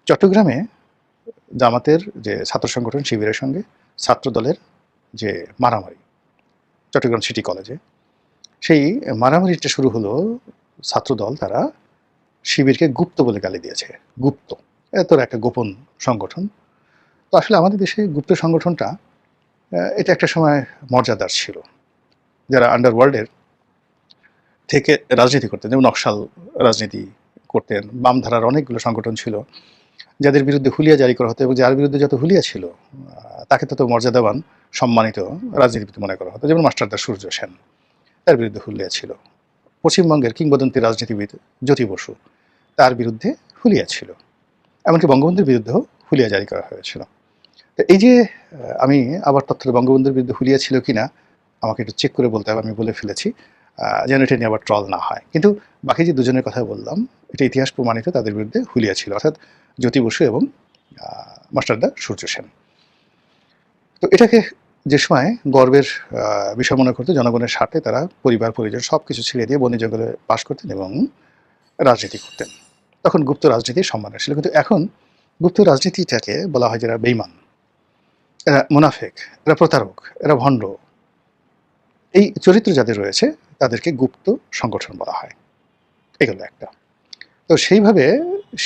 চট্টগ্রামে জামাতের যে ছাত্র সংগঠন শিবিরের সঙ্গে ছাত্র দলের যে মারামারি চট্টগ্রাম সিটি কলেজে, সেই মারামারিটা শুরু হলো ছাত্রদল তারা শিবিরকে গুপ্ত বলে গালি দিয়েছে। গুপ্ত, এত একটা গোপন সংগঠন। তো আসলে আমাদের দেশে গুপ্ত সংগঠনটা এটা একটা সময় মর্যাদার ছিল। যারা আন্ডারওয়ার্ল্ডের থেকে রাজনীতি করতেন, যেমন নকশাল রাজনীতি করতেন, বামধারার অনেকগুলো সংগঠন ছিল যাদের বিরুদ্ধে হুলিয়া জারি করা হতো, এবং যার বিরুদ্ধে যত হুলিয়া ছিল তাকে তত মর্যাদাবান সম্মানিত রাজনীতিবিদ মনে করা হতো। যেমন মাস্টারদা সূর্য সেন, তার বিরুদ্ধে হুলিয়া ছিল। পশ্চিমবঙ্গের কিংবদন্তি রাজনীতিবিদ জ্যোতি বসু, তার বিরুদ্ধে হুলিয়া ছিল। এমনকি বঙ্গবন্ধুর বিরুদ্ধেও হুলিয়া জারি করা হয়েছিল। তো এই যে আমি আবার তথ্যটা বঙ্গবন্ধুর বিরুদ্ধে হুলিয়া ছিল কিনা আমাকে একটু চেক করে বলতে হবে, আমি বলে ফেলেছি, যেন এটা নিয়ে আবার ট্রল না হয়। কিন্তু বাকি যে দুজনের কথা বললাম, এটা ইতিহাস প্রমাণিত, তাদের বিরুদ্ধে হুলিয়া ছিল, অর্থাৎ জ্যোতি বসু এবং মাস্টারদা সূর্য সেন। তো এটাকে যে সময় গর্বের বিষয় মনে করতো, জনগণের স্বার্থে তারা পরিবার পরিজন সব কিছু ছেড়ে দিয়ে বনে জঙ্গলে বাস করতেন এবং রাজনীতি করতেন। তখন গুপ্ত রাজনীতির সম্মান ছিল। কিন্তু এখন গুপ্ত রাজনীতিটাকে বলা হয় যারা বেইমান, এরা মুনাফেক, এরা প্রতারক, এরা ভণ্ড, এই চরিত্র যাদের রয়েছে তাদেরকে গুপ্ত সংগঠন বলা হয়। এগুলো একটা। তো সেইভাবে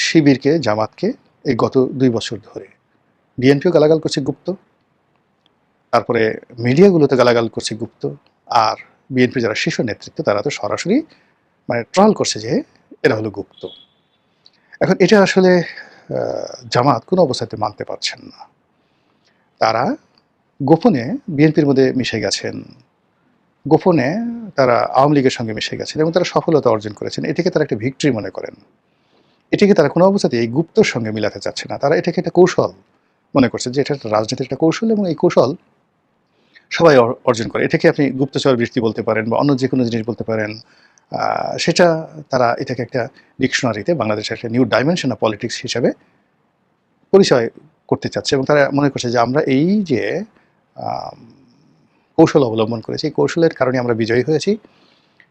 শিবিরকে, জামাতকে এই গত 2 বছর ধরে বিএনপিও গালাগাল করছে গুপ্ত, তারপরে মিডিয়াগুলোতে গালাগাল করছে গুপ্ত, আর বিএনপি যারা শীর্ষ নেতৃত্ব তারা তো সরাসরি মানে ট্রল করছে যে এরা হলো গুপ্ত। এখন এটা আসলে জামাত কোনো অবস্থাতে মানতে পারছেন না। তারা গোপনে বিএনপির মধ্যে মিশে গেছেন, গোপনে তারা আওয়ামী লীগের সঙ্গে মিশে গেছেন এবং তারা সফলতা অর্জন করেছেন। এটাকে তারা একটা ভিক্টরি মনে করেন। এটাকে তারা কোনো অবস্থাতে এই গুপ্তর সঙ্গে মিলাতে চাচ্ছে না। তারা এটাকে একটা কৌশল মনে করছে যে এটা একটা রাজনীতির একটা কৌশল, এবং এই কৌশল সবাই অর্জন করে। এটাকে আপনি গুপ্তচর বৃত্তি বলতে পারেন বা অন্য যে কোনো জিনিস বলতে পারেন। সেটা তারা এটাকে একটা ডিকশনারিতে বাংলাদেশের একটা নিউ ডাইমেনশন অফ পলিটিক্স হিসাবে পরিচয় করতে চাচ্ছে, এবং তারা মনে করছে যে আমরা এই যে কৌশল অবলম্বন করেছি, এই কৌশলের কারণে আমরা বিজয়ী হয়েছি।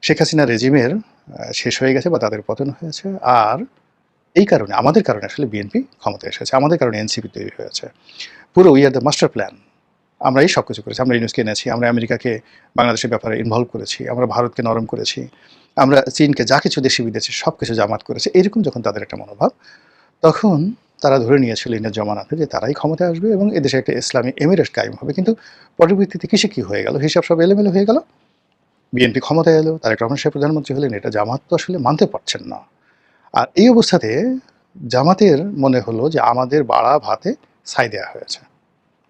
শেখ হাসিনা রেজিমের শেষ হয়ে গেছে বা তাদের পতন হয়েছে, আর এই কারণে, আমাদের কারণে আসলে বিএনপি ক্ষমতায় এসেছে, আমাদের কারণে এনসিপি তৈরি হয়েছে। পুরো we are the master plan. আমরা এই সব কিছু করেছি। আমরা ইউনুসকে এনেছি, আমরা আমেরিকাকে বাংলাদেশের ব্যাপারে ইনভলভ করেছি, আমরা ভারতকে নরম করেছি, আমরা চীনকে যা কিছু দেশে বিদেশে সব কিছু জামাত করেছে। এরকম যখন তাদের একটা মনোভাব, তখন তারা ধরে নিয়েছিল ইনের জমানাতে যে তারাই ক্ষমতায় আসবে এবং এদেশে একটা ইসলামী এমিরেট কায়েম হবে। কিন্তু পরবর্তীতে কিসে কী হয়ে গেল, হিসাব সব এলোমেলো হয়ে গেল। বিএনপি ক্ষমতায় এলো, তারেক রহমান সাহেব প্রধানমন্ত্রী হলেন, এটা জামাত তো আসলে মানতে পারছেন না। আর এই অবস্থাতে জামাতের মনে হলো যে আমাদের বাড়া ভাতে ছাই দেওয়া হয়েছে।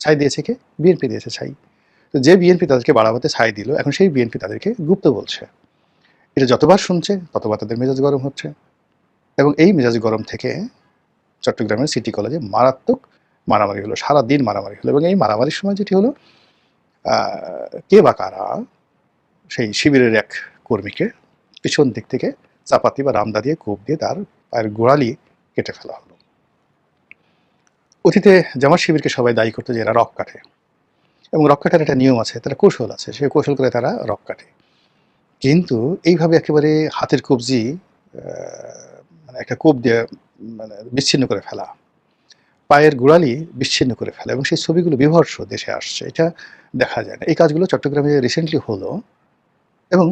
ছাই দিয়েছে কে? বিএনপি দিয়েছে ছাই। তো যে বিএনপি তাদেরকে বাড়া ভাতে ছাই দিল, এখন সেই বিএনপি তাদেরকে গুপ্ত বলছে। এটা যতবার শুনছে ততবার তাদের মেজাজ গরম হচ্ছে, এবং এই মেজাজ গরম থেকে চট্টগ্রামের সিটি কলেজে মারাত্মক মারামারি হলো, সারাদিন মারামারি হলো। এবং এই মারামারির সময় যেটি হলো, কে বা কারা সেই শিবিরের এক কর্মীকে পিছন দিক থেকে চাপাতি বা রামদা দিয়ে কোপ দিয়ে তার পায়ের গোড়ালি কেটে ফেলা হলো। অতীতে জামাত শিবিরকে সবাই দায়ী করতো যে এরা রক কাটে, এবং রক কাটার একটা নিয়ম আছে, তারা কৌশল আছে, সেই কৌশল করে তারা রক কাটে। কিন্তু এইভাবে একেবারে হাতের কবজি মানে একটা কোপ দিয়ে মানে বিচ্ছিন্ন করে ফেলা, পায়ের গোড়ালি বিচ্ছিন্ন করে ফেলা, এবং সেই ছবিগুলো বিভৎস দেশে আসছে, এটা দেখা যায় না। এই কাজগুলো চট্টগ্রামে রিসেন্টলি হলো, এবং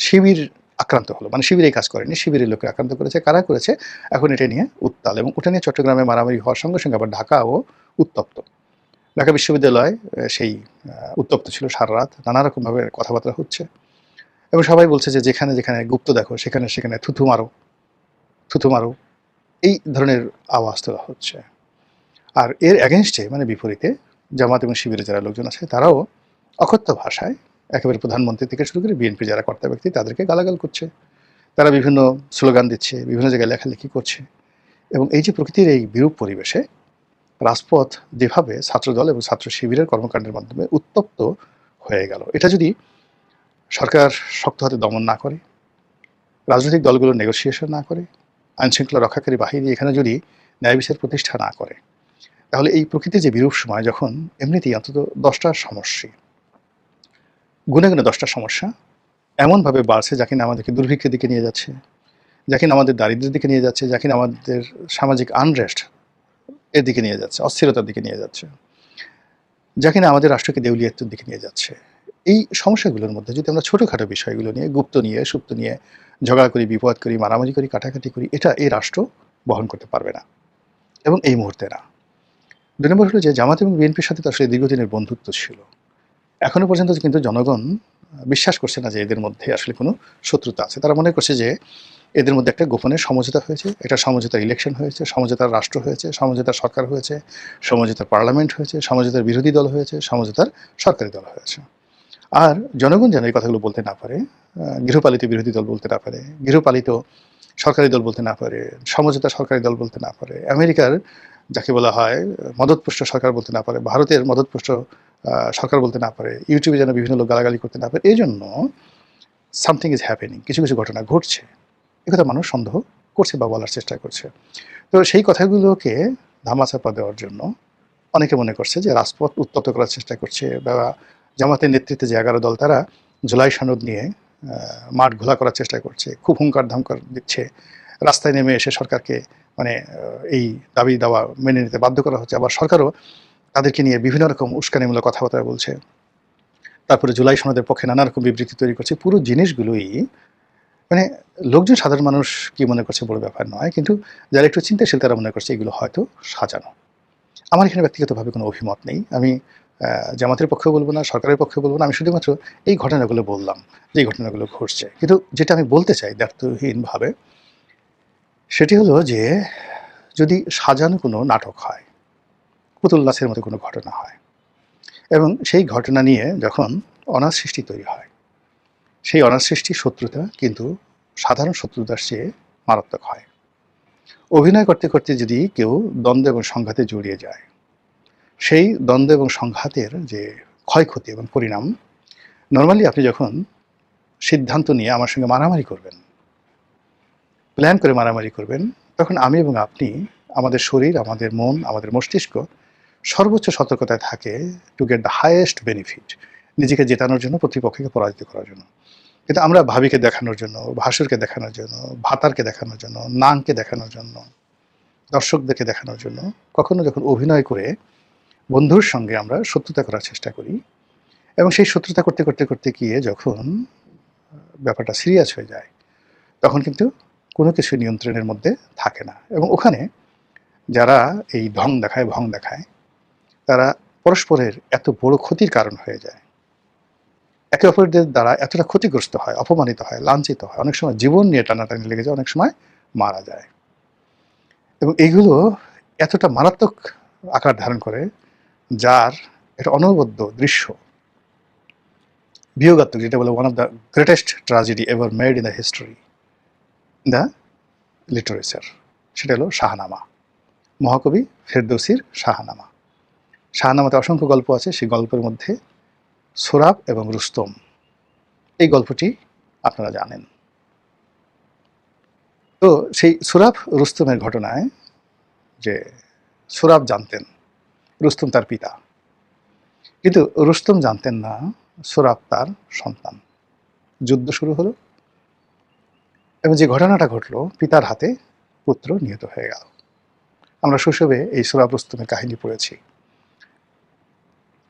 শিবির আক্রান্ত হলো। মানে শিবির এই কাজ করেনি, শিবিরের লোকে আক্রান্ত করেছে। কারা করেছে এখন এটা নিয়ে উত্তাল, এবং ওটা নিয়ে চট্টগ্রামে মারামারি হওয়ার সঙ্গে সঙ্গে আবার ঢাকাও উত্তপ্ত। ঢাকা বিশ্ববিদ্যালয় সেই উত্তপ্ত ছিল সারা রাত, নানা রকমভাবে কথাবার্তা হচ্ছে, এবং সবাই বলছে যে যেখানে যেখানে গুপ্ত দেখো সেখানে সেখানে থুথু মারো, থুথু মারো, এই ধরনের আওয়াজ তোলা হচ্ছে। আর এর অ্যাগেনস্টে মানে বিপরীতে জামাত এবং শিবিরের যারা লোকজন আছে তারাও অকথ্য ভাষায় একেবারে প্রধানমন্ত্রী থেকে শুরু করে বিএনপি যারা কর্তা ব্যক্তি তাদেরকে গালাগাল করছে। তারা বিভিন্ন স্লোগান দিচ্ছে, বিভিন্ন জায়গায় লেখালেখি করছে, এবং এই যে প্রকৃতির এই বিরূপ পরিবেশে রাজপথ যেভাবে ছাত্রদল এবং ছাত্র শিবিরের কর্মকাণ্ডের মাধ্যমে উত্তপ্ত হয়ে গেল, এটা যদি সরকার শক্ত হাতে দমন না করে, রাজনৈতিক দলগুলো নেগোসিয়েশন না করে, আইনশৃঙ্খলা রক্ষাকারী বাহিনী এখানে যদি ন্যায় বিচার প্রতিষ্ঠা না করে, তাহলে এই প্রকৃতির যে বিরূপ সময়, যখন এমনিতেই অন্তত 10টা সমস্যা, গুনে গুনে 10টা সমস্যা এমনভাবে বাড়ছে যা কিনা আমাদেরকে দুর্ভিক্ষের দিকে নিয়ে যাচ্ছে, যা কিনা আমাদের দারিদ্র্যের দিকে নিয়ে যাচ্ছে, যা কিনা আমাদের সামাজিক আনরেস্ট এর দিকে নিয়ে যাচ্ছে, অস্থিরতার দিকে নিয়ে যাচ্ছে, যা কিনা আমাদের রাষ্ট্রকে দেউলিয়াত্বের দিকে নিয়ে যাচ্ছে। এই সমস্যাগুলোর মধ্যে যদি আমরা ছোটোখাটো বিষয়গুলো নিয়ে, গুপ্ত নিয়ে, সুপ্ত নিয়ে ঝগড়া করি, বিপদ করি, মারামারি করি, কাটাকাটি করি, এটা এই রাষ্ট্র বহন করতে পারবে না, এবং এই মুহূর্তে না। ২ নম্বর হলো যে জামাত এবং বিএনপির সাথে তো আসলে দীর্ঘদিনের বন্ধুত্ব ছিল। এখনো পর্যন্ত কিন্তু জনগণ বিশ্বাস করছে না যে এদের মধ্যে আসলে কোনো শত্রুতা আছে। তারা মনে করছে যে এদের মধ্যে একটা গোপনে সমঝোতা হয়েছে, এটা সমঝোতার ইলেকশন হয়েছে, সমঝোতার রাষ্ট্র হয়েছে, সমঝোতার সরকার হয়েছে, সমঝোতার পার্লামেন্ট হয়েছে, সমঝোতার বিরোধী দল হয়েছে, সমঝোতার সরকারি দল হয়েছে। আর জনগণ যেন এই কথাগুলো বলতে না পারে, গৃহপালিত বিরোধী দল বলতে না পারে, গৃহপালিত সরকারি দল বলতে না পারে, সমঝোতা সরকারি দল বলতে না পারে, আমেরিকার যাকে বলা হয় মদতপুষ্ট সরকার বলতে না পারে, ভারতের মদতপুষ্ট সরকার বলতে না পারে, ইউটিউবে যেন বিভিন্ন লোক গালাগালি করতে না পারে। এই জন্য সামথিং ইজ হ্যাপেনিং, কিছু কিছু ঘটনা ঘটছে, একথা মানুষ সন্দেহ করছে বা বলার চেষ্টা করছে। তো সেই কথাগুলোকে ধামাচাপা দেওয়ার জন্য অনেকে মনে করছে যে রাজপথ উত্তপ্ত করার চেষ্টা করছে, বা জামাতের নেতৃত্বে যে 11 দল তারা জুলাই সনদ নিয়ে মাঠ ঘোলা করার চেষ্টা করছে, খুব হুঙ্কার ধামকার দিচ্ছে, রাস্তায় নেমে এসে সরকারকে মানে এই দাবি দাওয়া মেনে নিতে বাধ্য করা হচ্ছে। আবার সরকারও তাদেরকে নিয়ে বিভিন্ন রকম উস্কানিমূলক কথাবার্তা বলছে, তারপরে জুলাই সনদের পক্ষে নানা রকম বিবৃতি তৈরি করছে। পুরো জিনিসগুলোই মানে লোকজন, সাধারণ মানুষ কি মনে করছে বড় ব্যাপার নয়, কিন্তু যারা একটু চিন্তাশীল তারা মনে করছে এগুলো হয়তো সাজানো। আমার এখানে ব্যক্তিগতভাবে কোনো অভিমত নেই। আমি জামাতের পক্ষেও বলব না, সরকারের পক্ষেও বলব না। আমি শুধুমাত্র এই ঘটনাগুলো বললাম, যে এই ঘটনাগুলো ঘটছে। কিন্তু যেটা আমি বলতে চাই দ্ব্যর্থহীনভাবে, সেটি হলো যে যদি সাজানো কোনো নাটক হয়, পুতুল নাচের মতো কোনো ঘটনা হয়, এবং সেই ঘটনা নিয়ে যখন অনার সৃষ্টি তৈরি হয়, সেই অনার সৃষ্টির শত্রুতা কিন্তু সাধারণ শত্রুতার চেয়ে মারাত্মক হয়। অভিনয় করতে করতে যদি কেউ দ্বন্দ্ব এবং সংঘাতে জড়িয়ে যায়, সেই দ্বন্দ্ব এবং সংঘাতের যে ক্ষয়ক্ষতি এবং পরিণাম, নর্মালি আপনি যখন সিদ্ধান্ত নিয়ে আমার সঙ্গে মারামারি করবেন, প্ল্যান করে মারামারি করবেন, তখন আমি এবং আপনি, আমাদের শরীর, আমাদের মন, আমাদের মস্তিষ্ক সর্বোচ্চ সতর্কতায় থাকে to get the highest benefit, নিজেকে জেতানোর জন্য, প্রতিপক্ষকে পরাজিত করার জন্য। কিন্তু আমরা ভাবিকে দেখানোর জন্য, ভাসুরকে দেখানোর জন্য, ভাতারকে দেখানোর জন্য, নাংকে দেখানোর জন্য, দর্শকদেরকে দেখানোর জন্য কখনো যখন অভিনয় করে বন্ধুর সঙ্গে আমরা শত্রুতা করার চেষ্টা করি, এবং সেই শত্রুতা করতে করতে করতে গিয়ে যখন ব্যাপারটা সিরিয়াস হয়ে যায়, তখন কিন্তু কোনো কিছু নিয়ন্ত্রণের মধ্যে থাকে না, এবং ওখানে যারা এই ঢং দেখায়, ভং দেখায়, তারা পরস্পরের এত বড় ক্ষতির কারণ হয়ে যায়, একে অপরদের দ্বারা এতটা ক্ষতিগ্রস্ত হয়, অপমানিত হয়, লাঞ্ছিত হয়, অনেক সময় জীবন নিয়ে টানাটানি লেগে যায়, অনেক সময় মারা যায়। এবং এইগুলো এতটা মারাত্মক আকার ধারণ করে, যার একটা অনবদ্য দৃশ্য, বিয়োগাত্মক, যেটা বলে one of the greatest tragedy ever made in the history, the literature, সেটা হলো শাহনামা, মহাকবি ফেরদৌসির শাহনামা। শাহনামাতে অসংখ্য গল্প আছে, সেই গল্পের মধ্যে সোরাব এবং রুস্তম, এই গল্পটি আপনারা জানেন। তো সেই সোরাব রুস্তমের ঘটনায়, যে সোরাব জানতেন রুস্তম তার পিতা, কিন্তু রুস্তম জানতেন না সোরাব তার সন্তান। যুদ্ধ শুরু হলো, এবং যে ঘটনাটা ঘটলো, পিতার হাতে পুত্র নিহত হয়ে গেল। আমরা শৈশবে এই সোরাব রুস্তমের কাহিনী পড়েছি।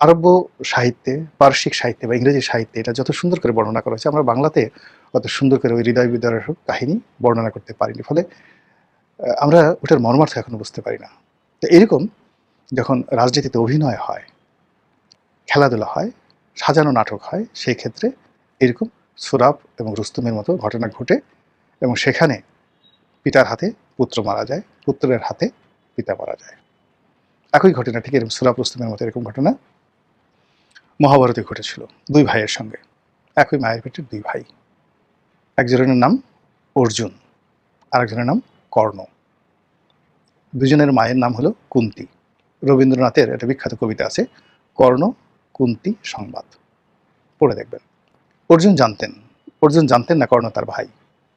আরব্য সাহিত্যে, পারসিক সাহিত্যে বা ইংরেজি সাহিত্যে এটা যত সুন্দর করে বর্ণনা করা হয়েছে, আমরা বাংলাতে অত সুন্দর করে ওই হৃদয় বিদারক কাহিনী বর্ণনা করতে পারিনি, ফলে আমরা ওটার মর্মার্থ এখনো বুঝতে পারি না। তো এরকম যখন রাজনীতিতে অভিনয় হয়, খেলাধুলা হয়, সাজানো নাটক হয়, সেই ক্ষেত্রে এরকম সোরাব এবং রুস্তমের মতো ঘটনা ঘটে, এবং সেখানে পিতার হাতে পুত্র মারা যায়, পুত্রের হাতে পিতা মারা যায়। একই ঘটনা, ঠিক এরকম সোরাব রুস্তমের মতো এরকম ঘটনা মহাভারতে ঘটেছিল, দুই ভাইয়ের সঙ্গে, একই মায়ের পেটের দুই ভাই। একজনের নাম অর্জুন, আরেকজনের নাম কর্ণ। দুজনের মায়ের নাম হলো কুন্তি। রবীন্দ্রনাথের একটা বিখ্যাত কবিতা আছে, কর্ণ কুন্তি সংবাদ, পড়ে দেখবেন। অর্জুন জানতেন না কর্ণ তার ভাই,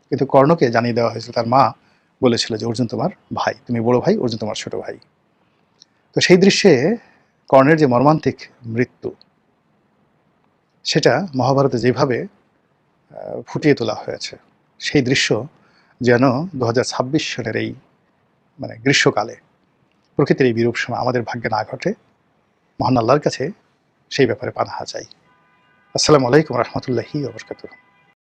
কিন্তু কর্ণকে জানিয়ে দেওয়া হয়েছিল, তার মা বলেছিল যে অর্জুন তোমার ভাই, তুমি বড় ভাই, অর্জুন তোমার ছোট ভাই। তো সেই দৃশ্যে কর্ণের যে মর্মান্তিক মৃত্যু, সেটা মহাভারতে যেভাবে ফুটিয়ে তোলা হয়েছে, সেই দৃশ্য যেন 2026 সালের এই মানে গ্রীষ্মকালে প্রকৃতির এই বিরূপ সময় আমাদের ভাগ্যে না ঘটে, মহান আল্লাহর কাছে সেই ব্যাপারে পানাহা চাই। আসসালামু আলাইকুম রহমতুল্লাহি ওয়া বারাকাতুহু।